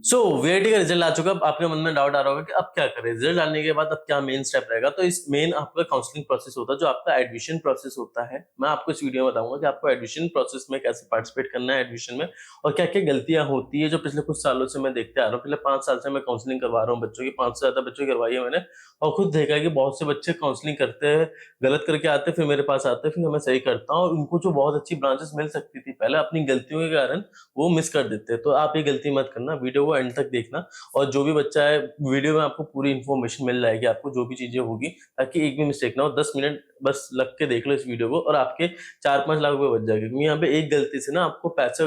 VIT का result आ चुका है। अब आपके मन में डाउट आ रहा होगा कि अब क्या करें, रिजल्ट आने के बाद अब क्या मेन स्टेप रहेगा। तो इस मेन आपका काउंसलिंग प्रोसेस होता है, जो आपका एडमिशन प्रोसेस होता है। मैं आपको इस वीडियो में बताऊंगा कि आपको एडमिशन प्रोसेस में कैसे पार्टिसिपेट करना है एडमिशन में, और क्या क्या गलतियां होती है जो पिछले कुछ सालों से मैं देखते आ रहा हूँ। पिछले 5 साल से मैं काउंसलिंग करवा रहा हूँ बच्चों की, 5 से ज्यादा बच्चों की करवाई है मैंने, और खुद देखा है कि बहुत से बच्चे काउंसलिंग करते हैं, गलत करके आते हैं, फिर मेरे पास आते हैं, फिर मैं सही करता हूँ, और उनको जो बहुत अच्छी ब्रांचेस मिल सकती थी पहले, अपनी गलतियों के कारण वो मिस कर देते हैं। तो आप ये गलती मत करना, वीडियो को एंड तक देखना, और जो भी बच्चा है, वीडियो में आपको पूरी इन्फॉर्मेशन मिल जाएगी, आपको जो भी चीजें होगी, ताकि एक भी मिस्टेक ना हो। 10 मिनट बस लग के देख लो इस वीडियो को, और आपके 4-5 लाख रुपए बच जाएंगे। क्योंकि यहाँ पे एक गलती से ना आपको पैसे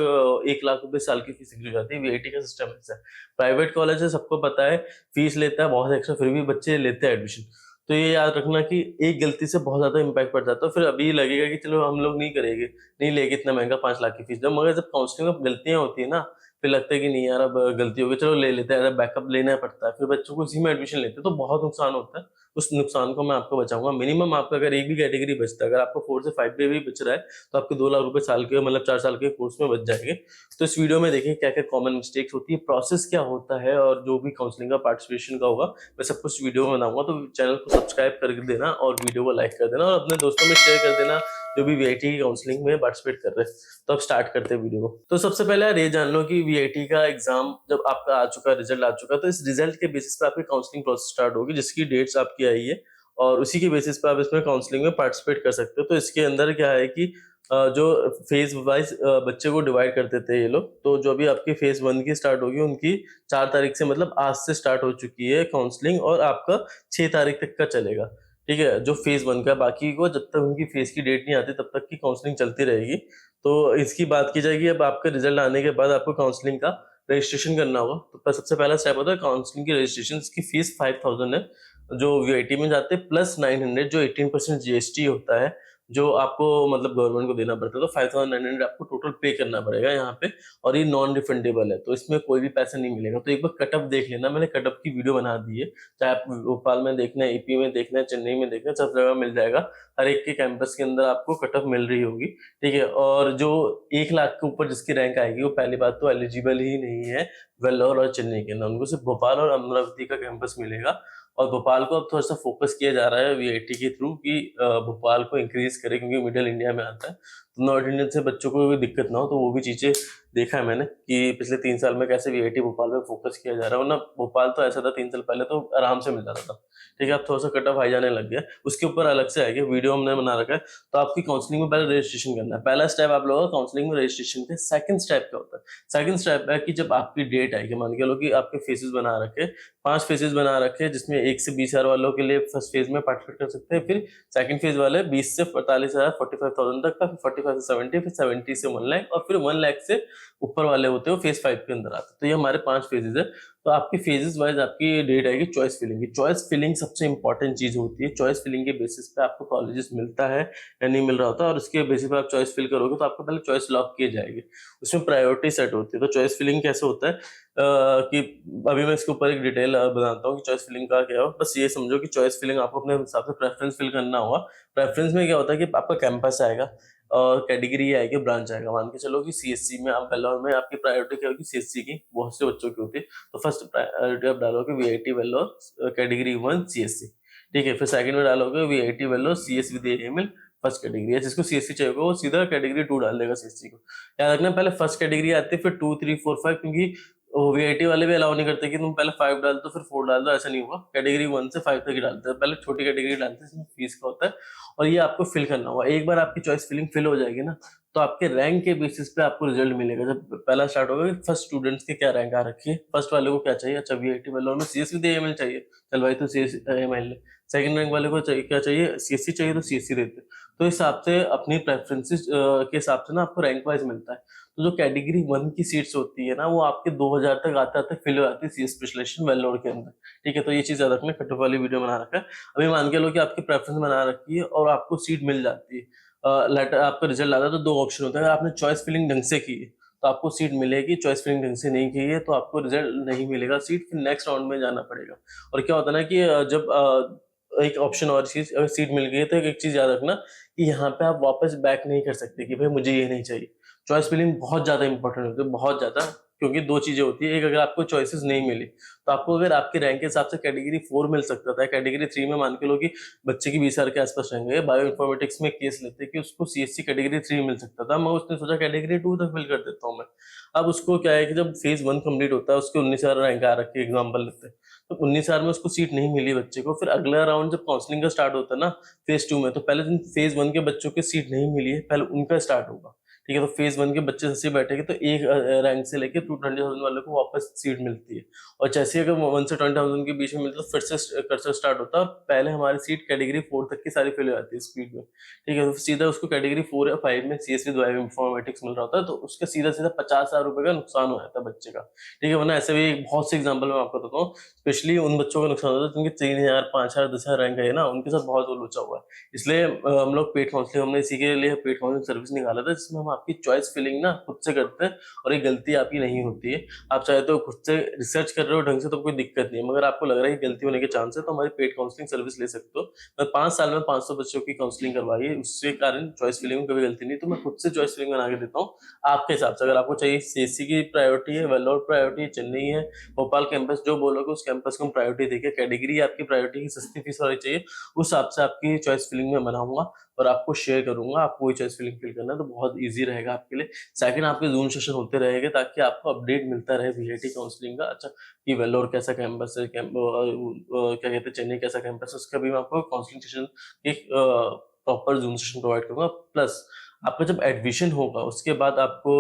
1 लाख रुपए साल की फीस निकल जाती है। वीआईटी का सिस्टम ऐसा है। प्राइवेट कॉलेज है, सबको पता है, फीस लेता है बहुत एक्स्ट्रा, फिर भी बच्चे लेते हैं एडमिशन। तो ये याद रखना कि एक गलती से बहुत ज्यादा इम्पैक्ट पड़ जाता है। फिर अभी लगेगा कि चलो हम लोग नहीं करेंगे, नहीं लेके इतना महंगा 5 लाख की फीस, जब मगर जब काउंसलिंग में गलतियां होती है ना, फिर लगता है कि नहीं यार अब गलती हो गई, चलो ले लेते हैं, बैकअप लेना पड़ता है, फिर बच्चों को इसी में एडमिशन लेते हैं, तो बहुत नुकसान होता है। उस नुकसान को मैं आपको बचाऊंगा। मिनिमम आपका अगर एक भी कैटेगरी बचता है, अगर आपको 4 से 5 पे भी बच रहा है, तो आपके 2 लाख रुपए साल के, मतलब 4 साल के कोर्स में बच जाएंगे। तो इस वीडियो में देखें क्या क्या कॉमन मिस्टेक्स होती है, प्रोसेस क्या होता है, और जो भी काउंसलिंग का पार्टिसिपेशन का होगा मैं सब कुछ वीडियो में बनाऊंगा। तो चैनल को सब्सक्राइब कर देना, और वीडियो को लाइक कर देना, और अपने दोस्तों में शेयर कर देना जो भी वीआईटी की काउंसलिंग में पार्टिसिपेट कर रहे हैं। तो अब स्टार्ट करते हैं वीडियो को। तो सबसे पहले यार ये जान लो कि वीआईटी का एग्जाम जब आपका आ चुका, रिजल्ट आ चुका, तो इस रिजल्ट के बेसिस पे आपकी काउंसलिंग प्रोसेस स्टार्ट होगी, जिसकी डेट्स आपकी आई है, और उसी के बेसिस पे आप इसमें काउंसलिंग में पार्टिसिपेट कर सकते हो। तो इसके अंदर क्या है कि जो फेज वाइज बच्चे को डिवाइड कर देते हैं ये लोग। तो जो भी आपकी फेज 1 की स्टार्ट होगी, उनकी 4 तारीख से, मतलब आज से स्टार्ट हो चुकी है काउंसलिंग, और आपका 6 तारीख तक का चलेगा। ठीक है, जो फेज 1 का, बाकी को जब तक उनकी फेज की डेट नहीं आती तब तक की काउंसलिंग चलती रहेगी। तो इसकी बात की जाएगी, अब आपका रिजल्ट आने के बाद आपको काउंसलिंग का रजिस्ट्रेशन करना होगा। तो सबसे पहला स्टेप होता है काउंसलिंग की रजिस्ट्रेशन। इसकी फीस 5000 है जो वीआईटी में जाते हैं, प्लस 900 जो 18% जीएसटी होता है, जो आपको मतलब गवर्नमेंट को देना पड़ता है। तो 5900 आपको टोटल पे करना पड़ेगा यहाँ पे, और ये नॉन रिफंडेबल है, तो इसमें कोई भी पैसा नहीं मिलेगा। तो एक बार कटअप देख लेना, मैंने कटअप की वीडियो बना दी है, चाहे आप भोपाल में देखना है, ईपी में देखना है, चेन्नई में देखना है, सब जगह मिल जाएगा। हर एक के कैंपस के अंदर आपको कटअप मिल रही होगी। ठीक है, और जो 1 लाख के ऊपर जिसकी रैंक आएगी, वो पहली बात तो एलिजिबल ही नहीं है वेल्लोर और चेन्नई के अंदर, उनको सिर्फ भोपाल और अमरावती का कैंपस मिलेगा। और भोपाल को अब थोड़ा सा फोकस किया जा रहा है वीआईटी के थ्रू कि भोपाल को इंक्रीज करे, क्योंकि मिडिल इंडिया में आता है, तो नॉर्थ इंडियन से बच्चों को भी दिक्कत ना हो। तो वो भी चीजें देखा है मैंने कि पिछले 3 साल में कैसे वीआईटी भोपाल पे फोकस किया जा रहा है, वरना भोपाल तो ऐसा था 3 साल पहले तो आराम से मिल जाता था। ठीक है, अब थोड़ा सा कट ऑफ हाई जाने लग गया, उसके ऊपर अलग से आएगा, वीडियो हमने बना रखा है। तो आपकी काउंसलिंग में पहले रजिस्ट्रेशन करना है। पहला स्टेप आप लोगों का काउंसलिंग में रजिस्ट्रेशन का। सेकंड स्टेप क्या होता है? सेकंड स्टेप है कि जब आपकी डेट आएगी, मान के लो कि आपके फेसेस बना रखे, 5 फेजेस बना रखे हैं, जिसमें 1 से 20 हजार वालों के लिए फर्स्ट फेज में पार्टिसिपेट कर सकते हैं। फिर सेकंड फेज वाले 20 से 45 हजार, 45,000 तक का, फिर 45 से 70, फिर 70 से 1 लाख, और फिर 1 लाख से ऊपर वाले होते हैं फेज 5 के अंदर आते हैं। तो ये हमारे 5 फेजेस है। तो आपकी फेजेस वाइज आपकी डेट आएगी चॉइस फिलिंग की। चॉइस फिलिंग सबसे इंपॉर्टेंट चीज होती है। चॉइस फिलिंग के बेसिस पे आपको कॉलेजेस मिलता है या नहीं मिल रहा होता, और उसके बेसिस पे आप चॉइस फिल करोगे तो आपको पहले चॉइस लॉक किए जाएगी, उसमें प्रायोरिटी सेट होती है। तो चॉइस फिलिंग कैसे होता है कि अभी मैं इसके ऊपर एक डिटेल बताता हूँ कि चॉइस फिलिंग का क्या हो। बस ये समझो कि चॉइस फिलिंग आपको अपने हिसाब से प्रेफरेंस फिल करना होगा। प्रेफरेंस में क्या होता है कि आपका कैंपस आएगा, और कैटेगरी आएगी, ब्रांच आएगा। मान के चलो कि सीएससी में आप वेल्लोर में, आपकी प्रायोरिटी क्या होगी? सीएससी की, बहुत से बच्चों की होती है। तो फर्स्ट प्रायोरिटी आप डालोगे वीआईटी वेल्लोर कैटेगरी 1 सीएससी। ठीक है, फिर सेकंड में डालोगे VIT Vellore CS with AML first category है। जिसको सीएससी चाहिए होगा वो सीधा कैटेगरी 2 डाल देगा सीएससी को। याद रखना पहले फर्स्ट कैटेगरी आती है, फिर 2, 3, 4, 5, क्योंकि वीआईटी वाले भी अलाउ नहीं करते कि तुम पहले 5 डाल दो फिर 4 डाल दो, ऐसा नहीं होगा। कैटेगरी 1 से 5 तक ही डालते हैं, पहले छोटी कैटेगरी डालते हैं, इसमें फीस का होता है, और ये आपको फिल करना होगा। एक बार आपकी चॉइस फिलिंग फिल हो जाएगी ना, तो आपके रैंक के बेसिस पे आपको रिजल्ट मिलेगा। जब पहला स्टार्ट होगा कि फर्स्ट स्टूडेंट्स के क्या रैंक आ रखी है, फर्स्ट वाले को क्या चाहिए, अच्छा वीआईटी वालों में सीएस विद एएमएल चाहिए, चल भाई तो सीएस एएमएल ले। सेकंड रैंक वाले को चाहिए, क्या चाहिए, सीएससी चाहिए, तो सीएससी देते हैं। तो इस हिसाब से अपनी प्रेफरेंसेस के हिसाब से ना आपको रैंक वाइज मिलता है। तो जो कैटेगरी 1 की सीट्स होती है ना, वो आपके 2000 तक आते आते फिल हो जाती है सीएस स्पेशलाइजेशन वेल्लोर के अंदर। ठीक है, तो ये चीज याद रखना, कट ऑफ वाली वीडियो बना रखा है। अभी मान के लो कि आपकी प्रेफरेंस बना रखी है और आपको सीट मिल जाती है, लेटर आपका रिजल्ट आता है, तो 2 ऑप्शन होता है। अगर आपने चॉइस फिलिंग ढंग से की है तो आपको सीट मिलेगी, चॉइस फिलिंग ढंग से नहीं की है तो आपको रिजल्ट नहीं मिलेगा, सीट फिर नेक्स्ट राउंड में जाना पड़ेगा। और क्या होता है ना कि जब एक ऑप्शन और चीज, अगर सीट मिल गई है तो एक चीज याद रखना कि यहाँ पे आप वापस बैक नहीं कर सकते कि भाई मुझे ये नहीं चाहिए। चॉइस फिलिंग बहुत ज्यादा इंपॉर्टेंट होती है, बहुत ज्यादा, क्योंकि 2 चीज़ें होती हैं, एक अगर आपको चॉइसेस नहीं मिली, तो आपको अगर आपके रैंक के हिसाब से कैटेगरी 4 मिल सकता था, कैटेगरी 3 में मान के लो कि बच्चे की 20,000 के आस-पास रैंक है, बायो इन्फॉर्मेटिक्स में केस लेते कि उसको सीएससी कैटेगरी 3 मिल सकता था, मगर उसने सोचा कैटेगरी 2 तक फिल कर देता हूँ मैं। अब उसको क्या है कि जब फेज़ 1 कंप्लीट होता है, उसके 19,000 रैंक आ रखी है, एग्ज़ाम्पल लेते हैं, तो 19,000 में उसको सीट नहीं मिली बच्चे को, फिर अगला राउंड जब काउंसलिंग का स्टार्ट होता है ना फेज़ 2 में, तो पहले जिन फेज़ 1 के बच्चों की सीट नहीं मिली है, पहले उनका स्टार्ट होगा। ठीक है, तो फेज़ 1 के बच्चे जैसे ही बैठेंगे तो एक रैंक से लेके 220,000 वाले को वापस सीट मिलती है, और जैसे ही अगर 1 से 20,000 के बीच में मिलता है, तो फिर से कर्सर स्टार्ट होता है। पहले हमारी सीट कैटेगरी 4 तक की सारी फिल हो जाती है स्पीड में। ठीक है, तो सीधा उसको कैटेगरी 4 या 5 में सीएस विद बायो इन्फॉर्मेटिक्स मिल रहा होता है, तो उसका सीधा-सीधा 50,000 रुपए का नुकसान हो जाता है बच्चे का। ठीक है, वरना ऐसे भी बहुत से एग्ज़ाम्पल मैं आपको बताता हूँ, स्पेशली उन बच्चों का नुकसान होता है जिनके 3,000, 5,000, 10,000 रैंक है ना, उनके साथ बहुत वो लोचा हुआ है। इसलिए हम लोग पेड काउंसलिंग, हमने इसी के लिए पेड काउंसलिंग सर्विस निकाला था, जिसमें हम आपकी चॉइस फिलिंग ना खुद से करते हैं, और ये गलती आपकी नहीं होती है। आप चाहे तो खुद से रिसर्च कर रहे हो ढंग से तो कोई दिक्कत नहीं है, मगर आपको लग रहा है कि गलती होने के चांस है, तो हमारी पेड काउंसलिंग सर्विस ले सकते हो। मैं 5 साल में 500 बच्चों की काउंसलिंग करवाई है, उसके कारण चॉइस फिलिंग में कभी गलती नहीं, तो मैं खुद से चॉइस फिलिंग बना के देता हूँ आपके हिसाब से। अगर आपको चाहिए सीएससी की प्रायोरिटी है, वेल्लोर प्रायोरिटी है, चेन्नई है, भोपाल कैंपस जो बोलोगे उस कैंपस को हम प्रायोरिटी देके, कैटेगरी आपकी प्रायोरिटी की सस्ती फीस वाली चाहिए, उस हिसाब से आपकी चॉइस फिलिंग में बनाऊंगा और आपको शेयर करूंगा। आपको वही चॉइस फिलिंग फिल करना है, तो बहुत ईजी रहेगा आपके लिए। सेकंड, आपके जूम सेशन होते रहेंगे ताकि आपको अपडेट मिलता रहे वीआईटी काउंसलिंग का। अच्छा, कि वेल्लोर कैसा कैंपस है, क्या कहते हैं, चेन्नई कैसा कैंपस है, उसका भी मैं आपको काउंसलिंग सेशन एक प्रॉपर जूम सेशन प्रोवाइड करूंगा। प्लस आपका जब एडमिशन होगा उसके बाद आपको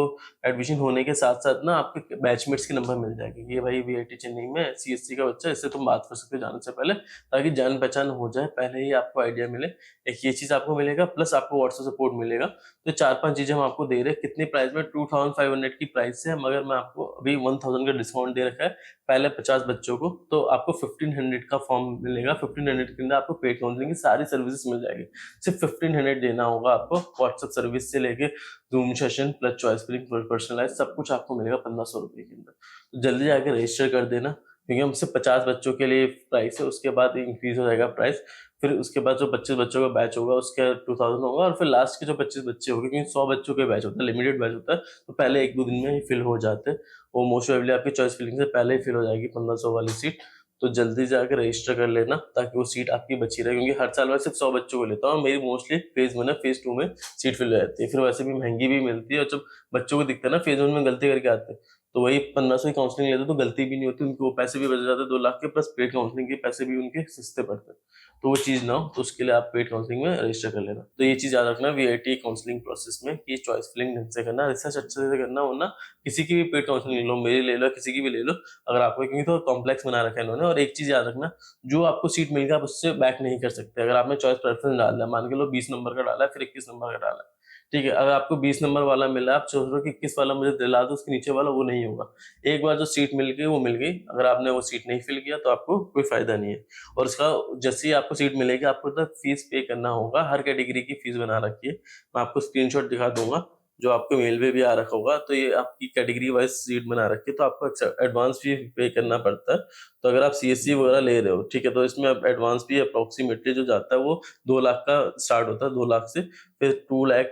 एडमिशन होने के साथ साथ ना आपके बैचमेट्स के नंबर मिल जाएंगे, ये भाई वीआईटी चेन्नई में सीएससी का बच्चा, इससे तुम बात कर सकते हो जाने से पहले, ताकि जान पहचान हो जाए, पहले ही आपको आइडिया मिले। एक ये चीज आपको मिलेगा, प्लस आपको व्हाट्सएप सपोर्ट मिलेगा। तो 4-5 चीजें हम आपको दे रहे हैं। कितनी प्राइस में? 2500 की प्राइस है, मगर मैं आपको अभी 1000 का डिस्काउंट दे रखा है पहले 50 बच्चों को, तो आपको 1500 का फॉर्म मिलेगा। 1500 के अंदर आपको पेड काउंसलिंग की सारी सर्विसेज मिल जाएगी। सिर्फ 1500 देना होगा आपको। व्हाट्सएप सर्विस से लेके Zoom session plus choice filling personalize सब कुछ आपको मिलेगा 1500 रुपए के अंदर। तो जल्दी जाके रजिस्टर कर देना, क्योंकि हम सिर्फ 50 बच्चों के लिए प्राइस है, उसके बाद इंक्रीज हो जाएगा प्राइस। फिर उसके बाद जो 25 बच्चों का बैच होगा उसका 2000 होगा, और फिर लास्ट के जो 25 बच्चे होंगे, क्योंकि 100 बच्चों का बैच होता है, लिमिटेड बैच होता है, तो पहले 1-2 दिन में ही फिल हो जाते हैं। वो मोस्ट प्रोबेबली आपकी चॉइस फिलिंग से पहले ही फिल हो जाएगी 1500 वाली सीट। तो जल्दी जाकर रजिस्टर कर लेना ताकि वो सीट आपकी बची रहे, क्योंकि हर साल मैं सिर्फ 100 बच्चों को लेता हूँ। मेरी मोस्टली फेज 1 है, फेज 2 में सीट फिल हो जाती है, फिर वैसे भी महंगी भी मिलती है, और जब बच्चों को दिखता है ना फेज 1 में गलती करके आते हैं, तो वही 1500 की काउंसलिंग लेते तो गलती भी नहीं होती, उनको वो पैसे भी बच जाते 2 लाख के, प्लस पेड काउंसलिंग के पैसे भी उनके सस्ते पड़ते हैं। तो वो चीज़ ना हो, तो उसके लिए आप पेड काउंसलिंग में रजिस्टर कर लेना। तो ये चीज़ याद रखना वीआईटी काउंसलिंग प्रोसेस में कि चॉइस फिलिंग ढंग से करना, रिसर्च अच्छे से करना, वरना किसी की भी पेड काउंसलिंग ले लो, मेरी ले लो, किसी की भी ले लो, अगर आपको, क्योंकि तो कॉम्प्लेक्स बना रखा है इन्होंने। और एक चीज़ याद रखना, जो आपको सीट मिल गई आप उससे बैक नहीं कर सकते। अगर आपने चॉइस प्रेफरेंस डाल दिया, मान के लो 20 नंबर का डाला है, फिर 21 नंबर का डाला है, ठीक है, अगर आपको 20 नंबर वाला मिला, आप सोच रहे हो कि 21 वाला मुझे दिला दो, उसके नीचे वाला, वो नहीं होगा। एक बार जो सीट मिल गई वो मिल गई, अगर आपने वो सीट नहीं फिल किया तो आपको कोई फायदा नहीं है। और उसका जैसे ही आपको सीट मिलेगी आपको तो फीस पे करना होगा, हर कैटेगरी की फीस बना रखी है, मैं आपको स्क्रीनशॉट दिखा दूंगा, जो आपको मेल पे भी आ रखा होगा। तो ये आपकी कैटेगरी वाइज सीट बना रखी है, तो आपको एडवांस फी पे करना पड़ता है। तो अगर आप सीएससी वगैरह ले रहे हो, ठीक है, तो इसमें अब एडवांस फी अप्रोक्सीमेटली जो जाता है वो 2 लाख का स्टार्ट होता है, 2 लाख से फिर 2 लाख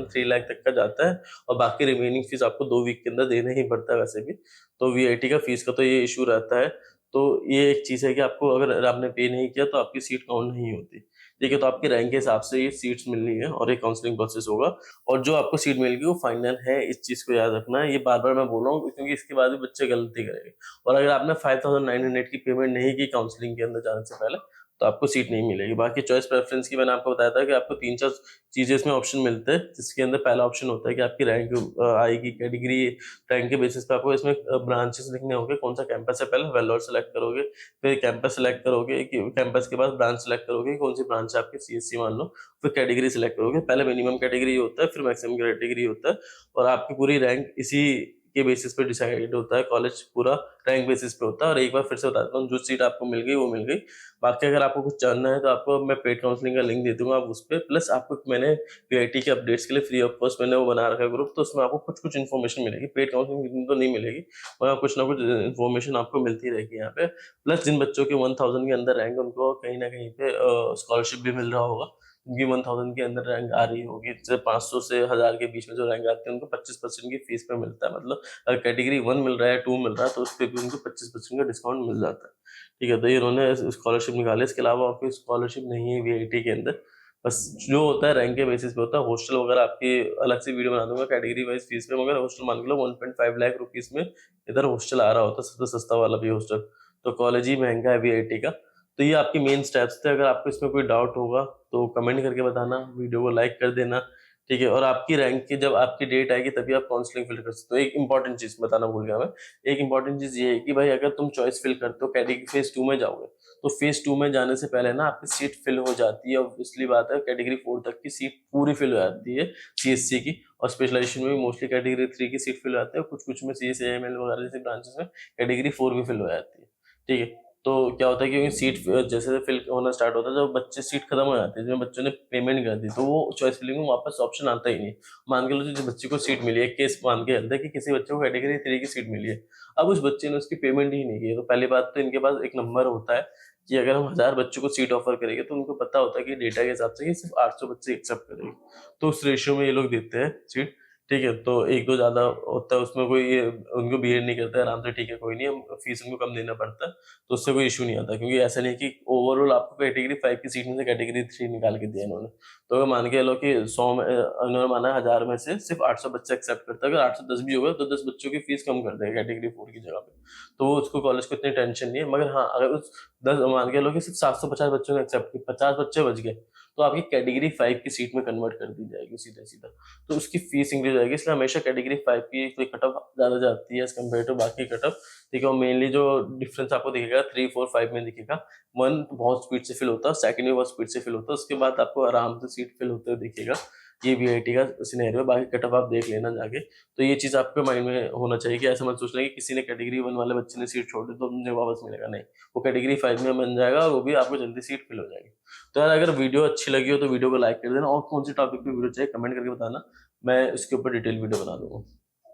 3 लाख तक का जाता है, और बाकी रिमेनिंग फीस आपको 2 वीक के अंदर देना ही पड़ता है वैसे भी। तो वीआईटी का फीस का तो ये इशू रहता है। तो ये एक चीज है कि आपको, अगर आपने पे नहीं किया तो आपकी सीट काउंट नहीं होती। ठीक है, तो आपके रैंक के हिसाब से ये सीट्स मिलनी है, और एक काउंसलिंग प्रोसेस होगा, और जो आपको सीट मिल गई वो फाइनल है। इस चीज को याद रखना है, ये बार बार मैं बोल रहा हूँ क्योंकि इसके बाद भी बच्चे गलती करेंगे। और अगर आपने 5900 की पेमेंट नहीं की काउंसलिंग के अंदर जाने से पहले, तो आपको सीट नहीं मिलेगी। बाकी चॉइस प्रेफरेंस की मैंने आपको बताया था कि आपको 3-4 चीजें इसमें ऑप्शन मिलते हैं, जिसके अंदर पहला ऑप्शन होता है कि आपकी रैंक आएगी, कैटेगरी रैंक के बेसिस पे आपको इसमें ब्रांचेस लिखने होंगे, कौन सा कैंपस है, पहले वेल्लोर सेलेक्ट करोगे, फिर कैंपस सेलेक्ट करोगे, कि कैंपस के बाद ब्रांच सेलेक्ट करोगे, कौन सी ब्रांच है आपकी, सीएससी मान लो, फिर कैटेगरी सेलेक्ट करोगे। पहले मिनिमम कैटेगरी होता है, फिर मैक्सिमम कैटेगरी होता है, और आपकी पूरी रैंक इसी के बेसिस पे डिसाइड होता है। कॉलेज पूरा रैंक बेसिस पे होता है। और एक बार फिर से बताता हूँ, जो सीट आपको मिल गई वो मिल गई। बाकी अगर आपको कुछ जानना है तो आपको मैं पेड काउंसलिंग का लिंक दे दूंगा, आप उस पर, प्लस आपको मैंने पीआईटी के अपडेट्स के लिए फ्री ऑफ कॉस्ट मैंने वो बना रखा है ग्रुप, तो उसमें आपको कुछ कुछ इन्फॉर्मेशन मिलेगी। पेड काउंसलिंग तो नहीं मिलेगी, मगर कुछ ना कुछ इन्फॉर्मेशन आपको मिलती रहेगी यहाँ पे। प्लस जिन बच्चों के 1000 के अंदर रैंक, उनको कहीं ना कहीं पे स्कॉलरशिप भी मिल रहा होगा, उनकी 1000 के अंदर रैंक आ रही होगी, जैसे 500 से 1000 के बीच में जो रैंक आती है उनको 25% की फीस पे मिलता है। मतलब अगर कैटेगरी 1 मिल रहा है, 2 मिल रहा है, तो उस पे भी उनको 25% का डिस्काउंट मिल जाता है। ठीक है, तो ये इन्होंने स्कॉलरशिप निकाली। इसके अलावा आपकी स्कॉलरशिप नहीं है वीआईटी के अंदर, बस जो होता है रैंक के बेसिस पे होता है। हॉस्टल वगैरह आपकी अलग से वीडियो बना दूंगा कैटेगरी वाइज फीस पे, मगर हॉस्टल मान के लो 1.5 लाख रुपीस में इधर हॉस्टल आ रहा होता है, सबसे सस्ता वाला भी हॉस्टल। तो कॉलेज ही महंगा है वीआईटी का। तो ये आपकी मेन स्टेप्स थे। अगर आपको इसमें कोई डाउट होगा तो कमेंट करके बताना, वीडियो को लाइक कर देना। ठीक है, और आपकी रैंक की जब आपकी डेट आएगी तभी आप काउंसलिंग फिल कर सकते हो। एक इंपॉर्टेंट चीज बताना भूल गया मैं, एक इंपॉर्टेंट चीज ये है कि भाई अगर तुम चॉइस फिल करते हो कैटेगरी फेज 2 में जाओगे, तो फेज 2 में जाने से पहले ना आपकी सीट फिल हो जाती है। ऑब्वियसली बात है, कैटेगरी 4 तक की सीट पूरी फिल हो जाती है सीएससी की, और स्पेशलाइजेशन में भी मोस्टली कैटेगरी 3 की सीट फिल हो जाती है। कुछ कुछ में सीएससी एएमएल वगैरह जैसे ब्रांचेस में कैटेगरी 4 भी फिल हो जाती है। ठीक है, तो क्या होता है कि सीट जैसे फिल होना स्टार्ट होता है, जब बच्चे सीट खत्म हो जाती है, जिसमें बच्चों ने पेमेंट कर दी, तो वो चॉइस फिलिंग में वापस ऑप्शन आता ही नहीं। मान के लो जिस बच्चे को सीट मिली है, केस मान के चलते हैं कि किसी बच्चे को कैटेगरी 3 की सीट मिली है, अब उस बच्चे ने उसकी पेमेंट ही नहीं की है। तो पहली बात तो इनके पास एक नंबर होता है कि अगर हम 1000 बच्चों को सीट ऑफर करेंगे तो उनको पता होता है कि डेटा के हिसाब से कि सिर्फ 800 बच्चे एक्सेप्ट करेंगे, तो उस रेशियो में ये लोग देते हैं सीट। ठीक है, तो एक दो ज्यादा होता है उसमें, कोई ये उनको बिहेव नहीं करता है आराम से, ठीक है कोई नहीं, हम फीस उनको कम देना पड़ता है, तो उससे कोई इशू नहीं आता। क्योंकि ऐसा नहीं है कि ओवरऑल आपको कैटेगरी 5 की सीट में से कैटेगरी 3 निकाल के दिया इन्होंने। तो अगर मान के लो कि 100 में इन्होंने माना 1000 में से सिर्फ 800 बच्चे एक्सेप्ट करता है, अगर 810 भी होगा तो 10 बच्चों की फीस कम कर देगा कैटेगरी 4 की जगह पे, तो वो उसको कॉलेज को इतनी टेंशन नहीं है। मगर हाँ, अगर उस 10 मान के लो कि सिर्फ 750 बच्चों ने एक्सेप्ट की, 50 बच्चे बच गए, तो आपकी कैटेगरी 5 की सीट में कन्वर्ट कर दी जाएगी सीधा सीधा, तो उसकी फीस इंक्रीज हो जाएगी। इसलिए हमेशा कैटेगरी 5 की कोई कट ऑफ ज्यादा जाती है एज कम्पेयर टू बाकी कट ऑफ। ठीक है, और मेनली जो डिफरेंस आपको दिखेगा 3, 4, 5 में दिखेगा। 1 बहुत स्पीड से फिल होता है, सेकंड में बहुत स्पीड से फिल होता है, उसके बाद आपको आराम से सीट फिल होते हुए दिखेगा। ये वीआईटी का सिनेरियो है, बाकी कट ऑफ आप देख लेना जाके। तो ये चीज आपके माइंड में होना चाहिए कि ऐसा मत सोचना कि किसी ने कैटेगरी 1 वाले बच्चे ने सीट छोड़ दी तो मुझे वापस मिलेगा, नहीं, वो कैटेगरी 5 में बन जाएगा और वो भी आपको जल्दी सीट फिल हो जाएगी। तो यार अगर वीडियो अच्छी लगी हो तो वीडियो को लाइक कर देना, और कौन सी टॉपिक पे वीडियो चाहिए कमेंट करके बताना, मैं इसके ऊपर डिटेल वीडियो बना दूंगा।